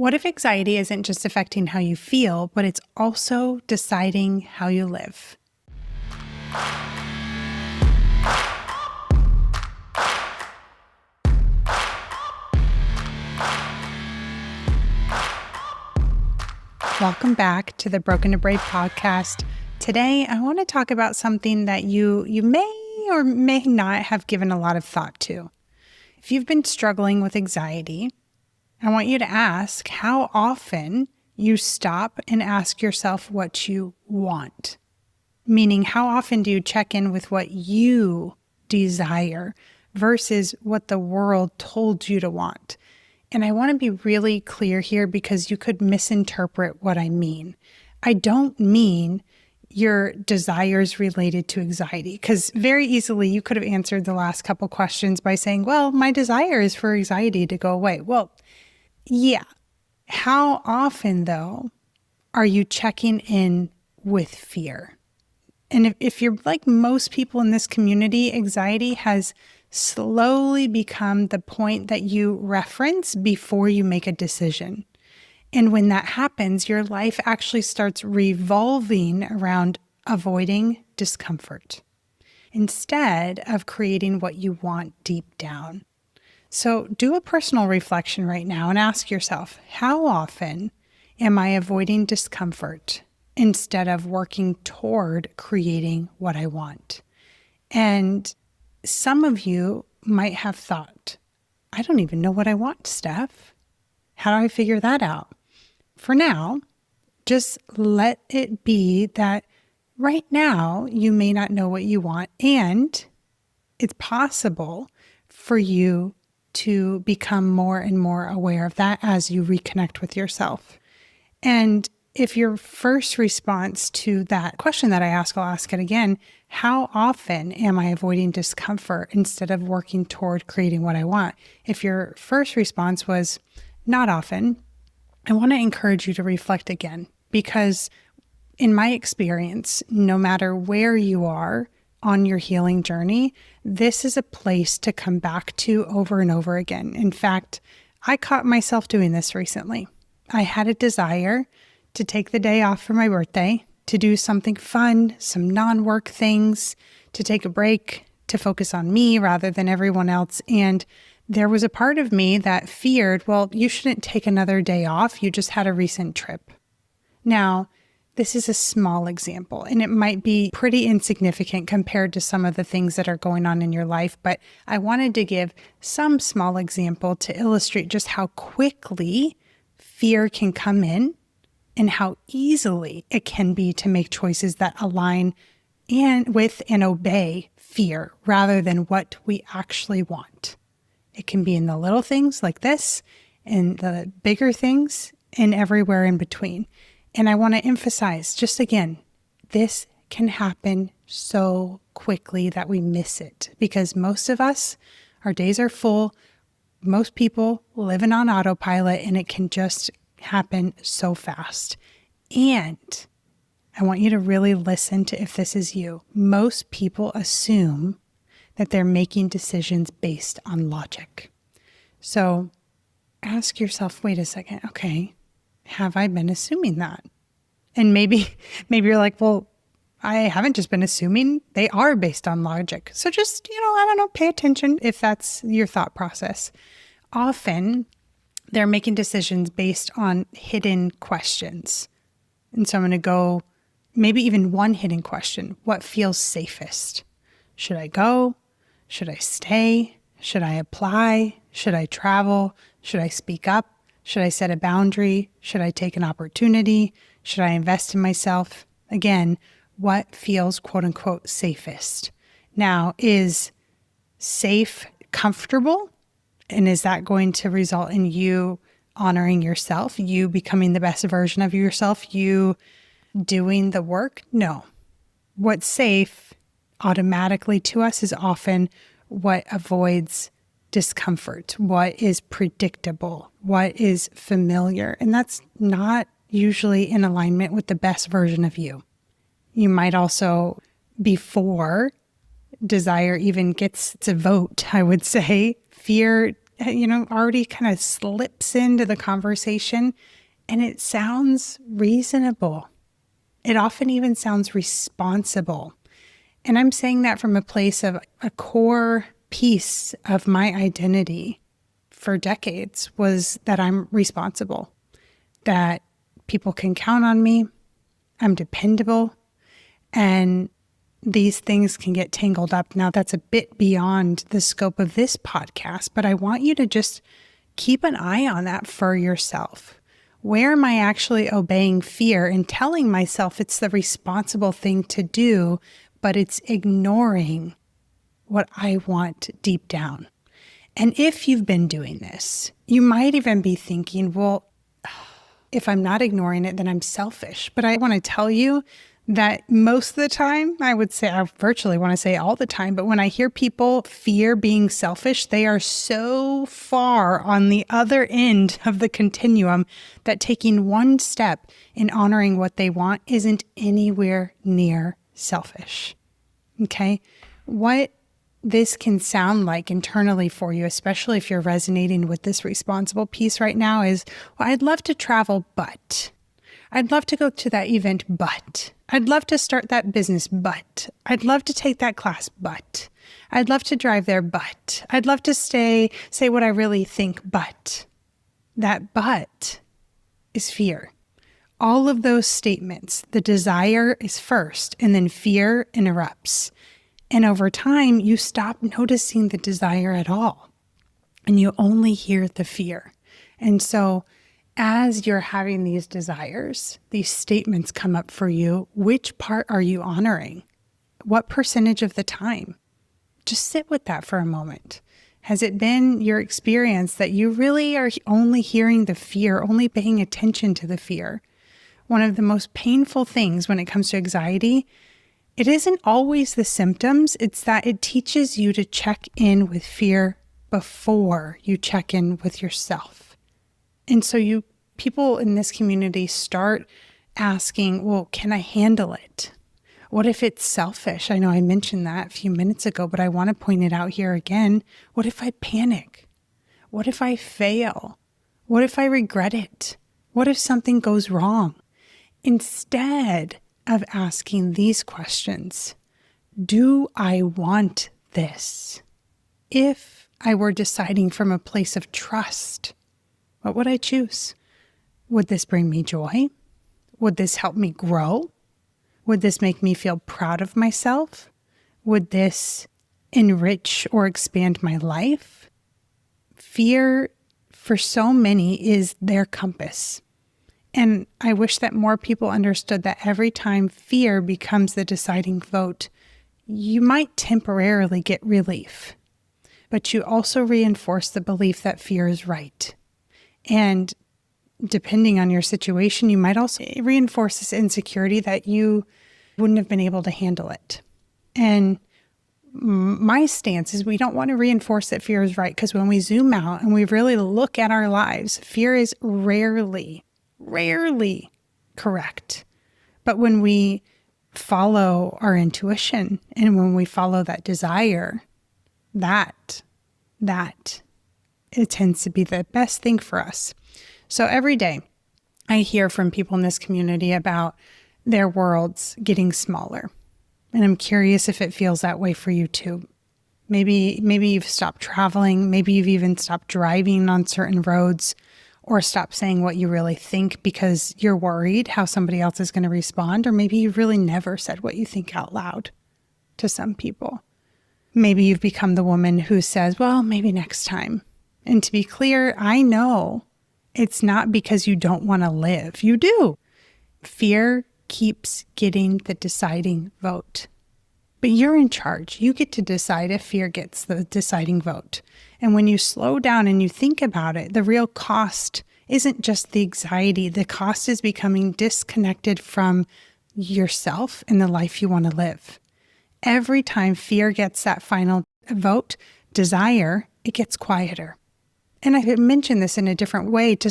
What if anxiety isn't just affecting how you feel, but it's also deciding how you live? Welcome back to the Broken to Brave podcast. Today, I want to talk about something that you may or may not have given a lot of thought to. If you've been struggling with anxiety, I want you to ask how often you stop and ask yourself what you want. Meaning, how often do you check in with what you desire versus what the world told you to want? And I want to be really clear here because you could misinterpret what I mean. I don't mean your desires related to anxiety, because very easily you could have answered the last couple questions by saying, well, my desire is for anxiety to go away. Well, yeah. How often, though, are you checking in with fear? And if you're like most people in this community, anxiety has slowly become the point that you reference before you make a decision. And when that happens, your life actually starts revolving around avoiding discomfort instead of creating what you want deep down. So do a personal reflection right now and ask yourself, how often am I avoiding discomfort instead of working toward creating what I want? And some of you might have thought, I don't even know what I want, Steph. How do I figure that out? For now, just let it be that right now you may not know what you want, and it's possible for you to become more and more aware of that as you reconnect with yourself. And if your first response to that question that I ask, I'll ask it again. How often am I avoiding discomfort instead of working toward creating what I want? If your first response was not often, I want to encourage you to reflect again, because in my experience, no matter where you are on your healing journey, this is a place to come back to over and over again. In fact, I caught myself doing this recently. I had a desire to take the day off for my birthday, to do something fun, some non-work things, to take a break, to focus on me rather than everyone else. And there was a part of me that feared, well, you shouldn't take another day off. You just had a recent trip. Now, this is a small example, and it might be pretty insignificant compared to some of the things that are going on in your life, but I wanted to give some small example to illustrate just how quickly fear can come in and how easily it can be to make choices that align with and obey fear rather than what we actually want. It can be in the little things like this, and the bigger things, and everywhere in between. And I want to emphasize, just again, this can happen so quickly that we miss it, because most of us, our days are full. Most people living on autopilot, and it can just happen so fast. And I want you to really listen to if this is you. Most people assume that they're making decisions based on logic. So ask yourself, wait a second, okay, have I been assuming that? And maybe you're like, well, I haven't just been assuming. They are based on logic. So just, I don't know, pay attention if that's your thought process. Often they're making decisions based on hidden questions. And so I'm going to go maybe even one hidden question. What feels safest? Should I go? Should I stay? Should I apply? Should I travel? Should I speak up? Should I set a boundary? Should I take an opportunity? Should I invest in myself? Again, what feels quote unquote safest? Now, is safe comfortable? And is that going to result in you honoring yourself, you becoming the best version of yourself, you doing the work? No. What's safe automatically to us is often what avoids discomfort, what is predictable, what is familiar. And that's not usually in alignment with the best version of you. You might also, before desire even gets to vote, I would say, fear already kind of slips into the conversation, and it sounds reasonable. It often even sounds responsible. And I'm saying that from a place of a core piece of my identity for decades was that I'm responsible, that people can count on me, I'm dependable, and these things can get tangled up. Now, that's a bit beyond the scope of this podcast, but I want you to just keep an eye on that for yourself. Where am I actually obeying fear and telling myself it's the responsible thing to do, but it's ignoring what I want deep down? And if you've been doing this, you might even be thinking, well, if I'm not ignoring it, then I'm selfish. But I want to tell you that most of the time, I virtually want to say all the time, but when I hear people fear being selfish, they are so far on the other end of the continuum that taking one step in honoring what they want isn't anywhere near selfish. Okay? What this can sound like internally for you, especially if you're resonating with this responsible piece right now, is, well, I'd love to travel, but I'd love to go to that event, but I'd love to start that business, but I'd love to take that class, but I'd love to drive there, but I'd love to say what I really think, but that but is fear. All of those statements, the desire is first, and then fear interrupts. And over time, you stop noticing the desire at all, and you only hear the fear. And so as you're having these desires, these statements come up for you, which part are you honoring? What percentage of the time? Just sit with that for a moment. Has it been your experience that you really are only hearing the fear, only paying attention to the fear? One of the most painful things when it comes to anxiety, it isn't always the symptoms, it's that it teaches you to check in with fear before you check in with yourself. And so people in this community start asking, well, can I handle it? What if it's selfish? I know I mentioned that a few minutes ago, but I want to point it out here again. What if I panic? What if I fail? What if I regret it? What if something goes wrong? Instead of asking these questions, do I want this? If I were deciding from a place of trust, what would I choose? Would this bring me joy? Would this help me grow? Would this make me feel proud of myself? Would this enrich or expand my life? Fear, for so many, is their compass. And I wish that more people understood that every time fear becomes the deciding vote, you might temporarily get relief, but you also reinforce the belief that fear is right. And depending on your situation, you might also reinforce this insecurity that you wouldn't have been able to handle it. And my stance is we don't want to reinforce that fear is right, because when we zoom out and we really look at our lives, fear is rarely correct. But when we follow our intuition and when we follow that desire, that it tends to be the best thing for us. So every day I hear from people in this community about their worlds getting smaller. And I'm curious if it feels that way for you too. Maybe you've stopped traveling. Maybe you've even stopped driving on certain roads, or stop saying what you really think because you're worried how somebody else is going to respond. Or maybe you've really never said what you think out loud to some people. Maybe you've become the woman who says, well, maybe next time. And to be clear, I know it's not because you don't want to live. You do. Fear keeps getting the deciding vote. But you're in charge. You get to decide if fear gets the deciding vote. And when you slow down and you think about it, the real cost isn't just the anxiety. The cost is becoming disconnected from yourself and the life you want to live. Every time fear gets that final vote, desire, it gets quieter. And I mentioned this in a different way at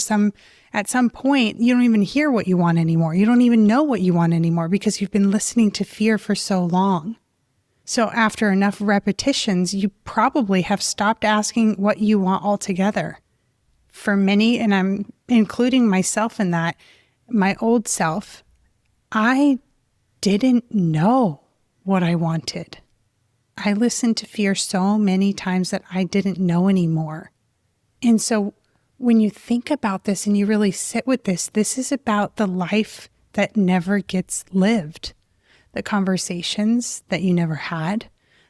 some point, you don't even hear what you want anymore. You don't even know what you want anymore because you've been listening to fear for so long. So after enough repetitions, you probably have stopped asking what you want altogether. For many, and I'm including myself in that, my old self, I didn't know what I wanted. I listened to fear so many times that I didn't know anymore. And so when you think about this and you really sit with this is about the life that never gets lived, the conversations that you never had,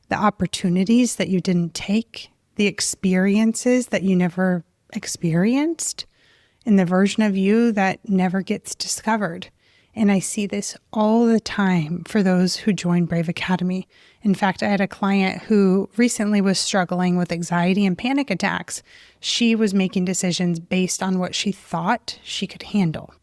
the opportunities that you didn't take, the experiences that you never experienced, and the version of you that never gets discovered. And I see this all the time for those who join Brave Academy. In fact, I had a client who recently was struggling with anxiety and panic attacks. She was making decisions based on what she thought she could handle,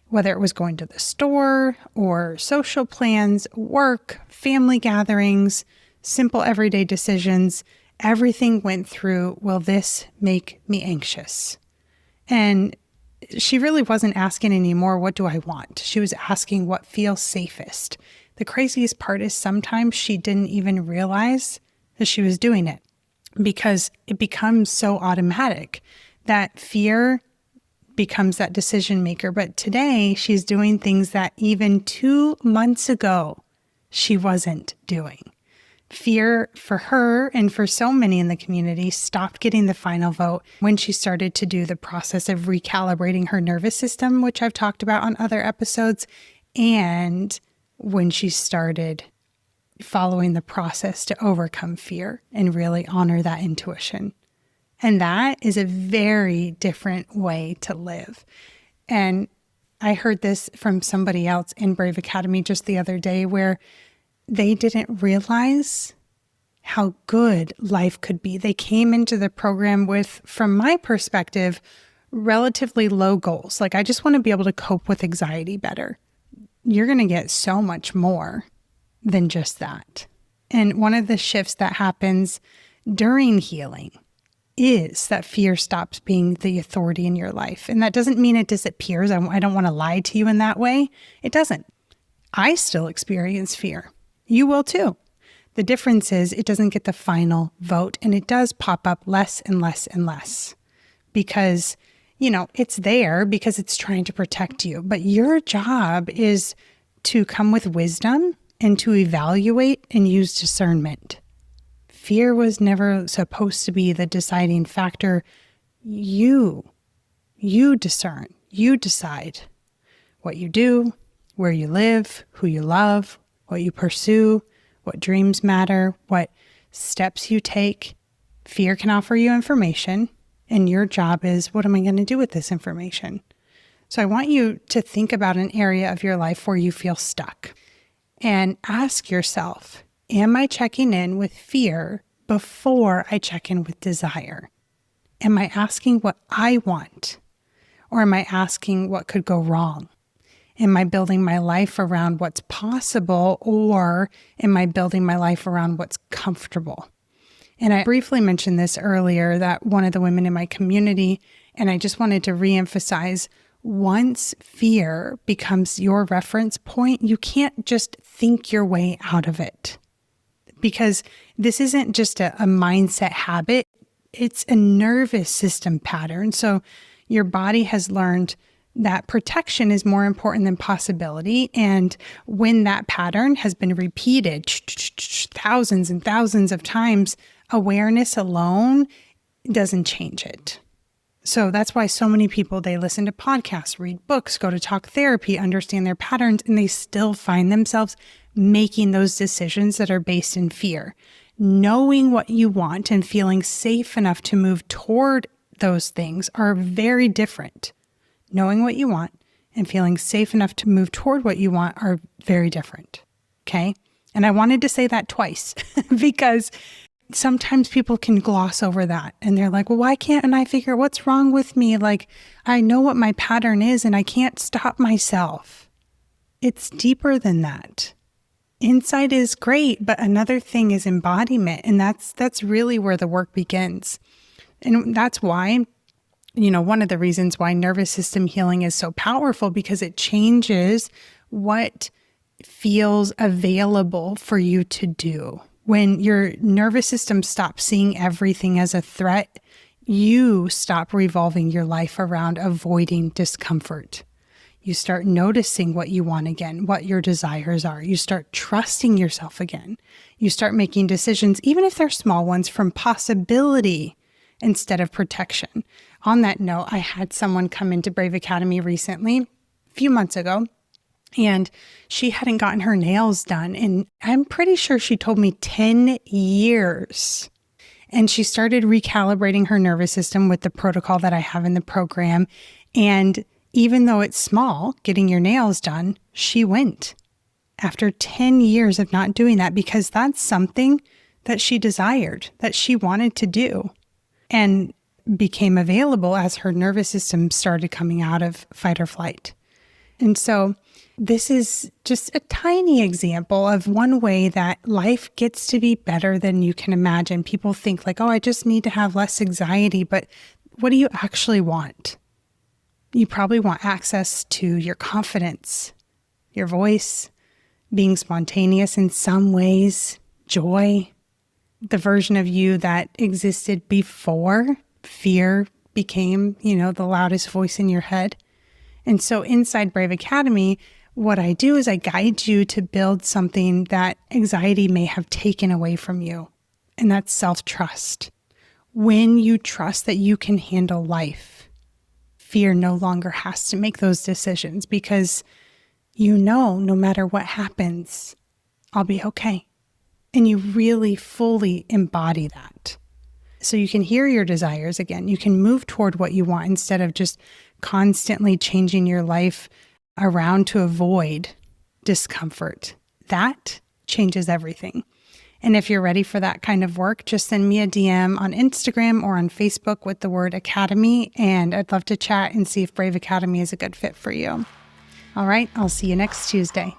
whether it was going to the store or social plans, work, family gatherings, simple everyday decisions. Everything went through, will this make me anxious? And she really wasn't asking anymore, what do I want? She was asking what feels safest. The craziest part is sometimes she didn't even realize that she was doing it because it becomes so automatic that fear becomes that decision maker. But today she's doing things that even 2 months ago she wasn't doing. Fear for her and for so many in the community stopped getting the final vote when she started to do the process of recalibrating her nervous system, which I've talked about on other episodes, and when she started following the process to overcome fear and really honor that intuition. And that is a very different way to live. And I heard this from somebody else in Brave Academy just the other day where they didn't realize how good life could be. They came into the program with, from my perspective, relatively low goals. Like, I just want to be able to cope with anxiety better. You're going to get so much more than just that. And one of the shifts that happens during healing is that fear stops being the authority in your life. And that doesn't mean it disappears. I don't want to lie to you in that way. It doesn't. I still experience fear. You will too. The difference is it doesn't get the final vote, and it does pop up less and less and less because, it's there because it's trying to protect you. But your job is to come with wisdom and to evaluate and use discernment. Fear was never supposed to be the deciding factor. You discern, you decide what you do, where you live, who you love, what you pursue, what dreams matter, what steps you take. Fear can offer you information, and your job is, what am I going to do with this information? So I want you to think about an area of your life where you feel stuck and ask yourself, am I checking in with fear before I check in with desire? Am I asking what I want, or am I asking what could go wrong? Am I building my life around what's possible, or am I building my life around what's comfortable? And I briefly mentioned this earlier, that one of the women in my community, and I just wanted to reemphasize, once fear becomes your reference point, you can't just think your way out of it. Because this isn't just a mindset habit, it's a nervous system pattern. So your body has learned that protection is more important than possibility. And when that pattern has been repeated thousands and thousands of times, awareness alone doesn't change it. So that's why so many people, they listen to podcasts, read books, go to talk therapy, understand their patterns, and they still find themselves making those decisions that are based in fear. Knowing what you want and feeling safe enough to move toward those things are very different. Knowing what you want and feeling safe enough to move toward what you want are very different. Okay? And I wanted to say that twice because sometimes people can gloss over that and they're like, well, why can't I figure what's wrong with me? Like, I know what my pattern is and I can't stop myself. It's deeper than that. Insight is great, but another thing is embodiment. And that's really where the work begins. And that's why, one of the reasons why nervous system healing is so powerful, because it changes what feels available for you to do. When your nervous system stops seeing everything as a threat, you stop revolving your life around avoiding discomfort. You start noticing what you want again, what your desires are. You start trusting yourself again. You start making decisions, even if they're small ones, from possibility instead of protection. On that note, I had someone come into Brave Academy recently, a few months ago, and she hadn't gotten her nails done. And I'm pretty sure she told me 10 years. And she started recalibrating her nervous system with the protocol that I have in the program. And even though it's small, getting your nails done, she went after 10 years of not doing that because that's something that she desired, that she wanted to do, and became available as her nervous system started coming out of fight or flight. And so this is just a tiny example of one way that life gets to be better than you can imagine. People think like, oh, I just need to have less anxiety, but what do you actually want? You probably want access to your confidence, your voice, being spontaneous in some ways, joy, the version of you that existed before fear became, the loudest voice in your head. And so inside Brave Academy, what I do is I guide you to build something that anxiety may have taken away from you. And that's self-trust. When you trust that you can handle life, fear no longer has to make those decisions because no matter what happens, I'll be okay. And you really fully embody that. So you can hear your desires again. You can move toward what you want instead of just constantly changing your life around to avoid discomfort. That changes everything. And if you're ready for that kind of work, just send me a DM on Instagram or on Facebook with the word Academy, and I'd love to chat and see if Brave Academy is a good fit for you. All right, I'll see you next Tuesday.